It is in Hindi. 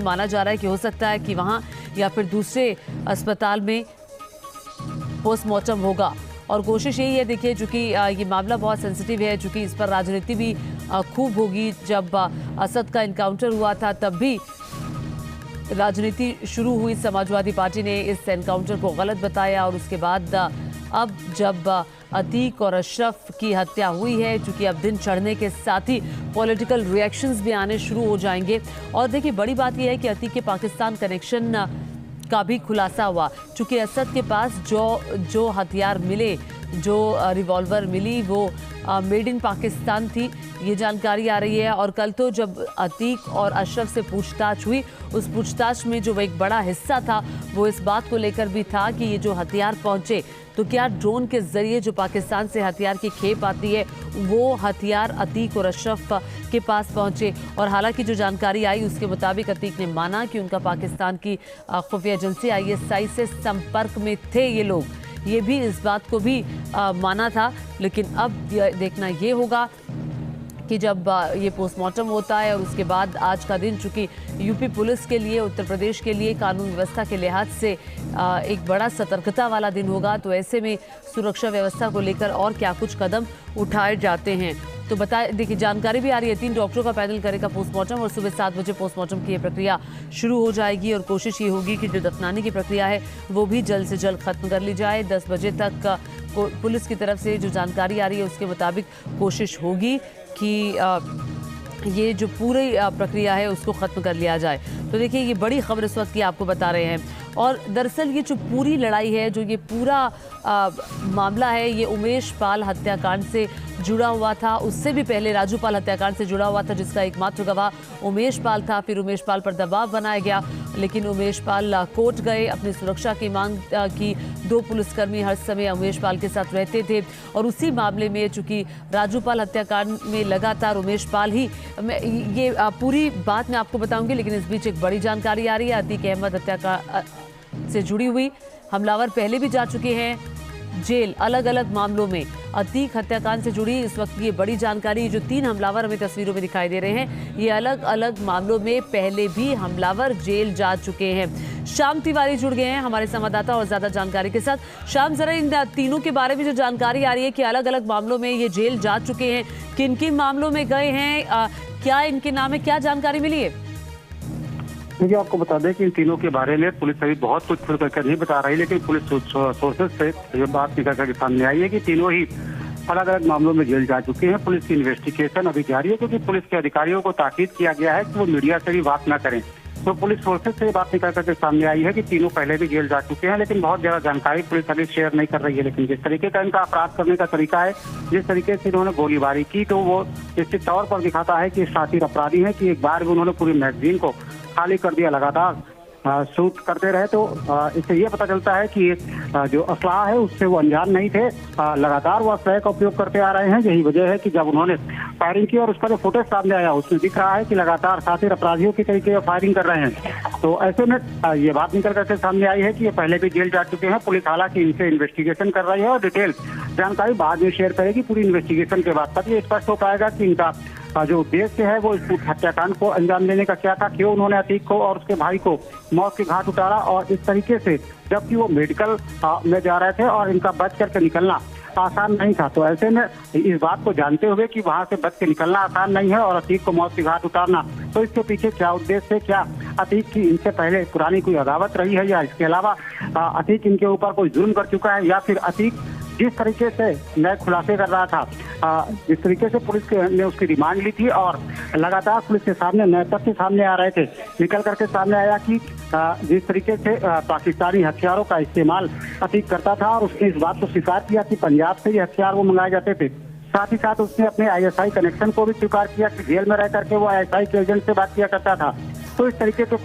माना जा रहा है कि हो सकता है कि वहां या फिर दूसरे अस्पताल में पोस्टमार्टम होगा। और कोशिश यही है, देखिए, चूंकि ये मामला बहुत सेंसिटिव है, चूंकि इस पर राजनीति भी खूब होगी। जब असद का इनकाउंटर हुआ था तब भी राजनीति शुरू हुई। समाजवादी पार्टी ने इस एनकाउंटर को गलत बताया और उसके बाद अब जब अतीक और अशरफ की हत्या हुई है, चूंकि अब दिन चढ़ने के साथ ही पॉलिटिकल रिएक्शंस भी आने शुरू हो जाएंगे। और देखिए, बड़ी बात यह है कि अतीक के पाकिस्तान कनेक्शन का भी खुलासा हुआ, चूंकि असद के पास जो हथियार मिले, जो रिवॉल्वर मिली, वो मेड इन पाकिस्तान थी, ये जानकारी आ रही है। और कल तो जब अतीक और अशरफ से पूछताछ हुई, उस पूछताछ में जो एक बड़ा हिस्सा था वो इस बात को लेकर भी था कि ये जो हथियार पहुंचे तो क्या ड्रोन के जरिए जो पाकिस्तान से हथियार की खेप आती है वो हथियार अतीक और अशरफ के पास पहुंचे। और हालांकि जो जानकारी आई उसके मुताबिक अतीक ने माना कि उनका पाकिस्तान की खुफिया एजेंसी ISI से संपर्क में थे ये लोग, ये भी इस बात को भी माना था। लेकिन अब देखना ये होगा कि जब ये पोस्टमार्टम होता है और उसके बाद आज का दिन, चूंकि यूपी पुलिस के लिए, उत्तर प्रदेश के लिए कानून व्यवस्था के लिहाज से एक बड़ा सतर्कता वाला दिन होगा, तो ऐसे में सुरक्षा व्यवस्था को लेकर और क्या कुछ कदम उठाए जाते हैं। तो देखिए, जानकारी भी आ रही है 3 डॉक्टरों का पैनल करेगा पोस्टमार्टम और सुबह 7 बजे पोस्टमार्टम की ये प्रक्रिया शुरू हो जाएगी। और कोशिश ये होगी कि जो दफनाने की प्रक्रिया है वो भी जल्द से जल्द खत्म कर ली जाए। 10 बजे तक पुलिस की तरफ से जो जानकारी आ रही है उसके मुताबिक कोशिश होगी कि ये जो पूरी प्रक्रिया है उसको ख़त्म कर लिया जाए। तो देखिए, ये बड़ी खबर इस वक्त की आपको बता रहे हैं। और दरअसल ये जो पूरी लड़ाई है, जो ये पूरा मामला है, ये उमेश पाल हत्याकांड से जुड़ा हुआ था। उससे भी पहले राजू पाल हत्याकांड से जुड़ा हुआ था, जिसका एकमात्र गवाह उमेश पाल था। फिर उमेश पाल पर दबाव बनाया गया, लेकिन उमेश पाल कोर्ट गए, अपनी सुरक्षा की मांग की। 2 पुलिसकर्मी हर समय उमेश पाल के साथ रहते थे। और उसी मामले में चूंकि राजू पाल हत्याकांड में लगातार उमेश पाल ही, ये पूरी बात मैं आपको बताऊंगी, लेकिन इस बीच एक बड़ी जानकारी आ रही है। अतीक अहमद हत्याकांड से जुड़ी हुई हमलावर पहले भी जा चुके हैं जेल, अलग अलग मामलों में। अतीक हत्याकांड से जुड़ी इस वक्त ये बड़ी जानकारी, जो 3 हमलावर हमें तस्वीरों में दिखाई दे रहे हैं, ये अलग अलग मामलों में पहले भी हमलावर जेल जा चुके हैं। श्याम तिवारी जुड़ गए हैं हमारे संवाददाता और ज्यादा जानकारी के साथ। श्याम, जरा इन तीनों के बारे में जो जानकारी आ रही है कि अलग अलग मामलों में ये जेल जा चुके हैं, किन किन मामलों में गए हैं, क्या इनके नाम है, क्या जानकारी मिली है? देखिए, आपको बता दें कि इन तीनों के बारे में पुलिस अभी बहुत कुछ खुल करके नहीं बता रही, लेकिन पुलिस सोर्सेज से ये बात निकल करके सामने आई है कि तीनों ही अलग अलग मामलों में जेल जा चुके हैं। पुलिस की इन्वेस्टिगेशन अभी जारी है, क्योंकि पुलिस के अधिकारियों को ताकीद किया गया है कि वो मीडिया से भी बात न करें। तो पुलिस सोर्सेज से बात निकल करके सामने आई है कि तीनों पहले भी जेल जा चुके हैं, लेकिन बहुत ज्यादा जानकारी पुलिस अभी शेयर नहीं कर रही है। लेकिन जिस तरीके का इनका अपराध करने का तरीका है, जिस तरीके से इन्होंने गोलीबारी की, तो वो निश्चित तौर पर दिखाता है कि शातिर अपराधी है, कि एक बार भी उन्होंने पूरी मैगजीन को खाली कर दिया, लगातार शूट करते रहे। तो इससे ये पता चलता है कि जो असलाह है उससे वो अनजान नहीं थे, लगातार वो असलाह का उपयोग करते आ रहे हैं। यही वजह है कि जब उन्होंने फायरिंग की और उसका जो फुटेज सामने आया उसमें दिख रहा है कि लगातार शातिर अपराधियों के तरीके से फायरिंग कर रहे हैं। तो ऐसे में ये बात निकल करके सामने आई है कि ये पहले भी जेल जा चुके हैं। पुलिस हालांकि इनसे इन्वेस्टिगेशन कर रही है और डिटेल जानकारी बाद में शेयर करेगी। पूरी इन्वेस्टिगेशन के बाद तब ये स्पष्ट हो पाएगा कि इनका जो उद्देश्य है वो इस हत्याकांड को अंजाम देने का क्या था, क्यों उन्होंने अतीक को और उसके भाई को मौत के घाट उतारा, और इस तरीके से जबकि वो मेडिकल में जा रहे थे और इनका बच करके निकलना आसान नहीं था। तो ऐसे में इस बात को जानते हुए कि वहां से बच के निकलना आसान नहीं है और अतीक को मौत के घाट उतारना, तो इसके पीछे क्या उद्देश्य है, क्या अतीक की इनसे पहले पुरानी कोई अदावत रही है, या इसके अलावा अतीक इनके ऊपर कोई जुल्म कर चुका है, या फिर अतीक जिस तरीके से नए खुलासे कर रहा था, जिस तरीके से पुलिस ने उसकी रिमांड ली थी और लगातार पुलिस के सामने नए तथ्य सामने आ रहे थे, निकल करके सामने आया कि जिस तरीके से पाकिस्तानी हथियारों का इस्तेमाल अतीक करता था, और उसने इस बात को स्वीकार किया कि पंजाब से ये हथियार वो मंगाए जाते थे। साथ ही साथ उसने अपने ISI कनेक्शन को भी स्वीकार किया कि जेल में रह करके वो ISI के एजेंट से बात किया करता था। तो इस तरीके से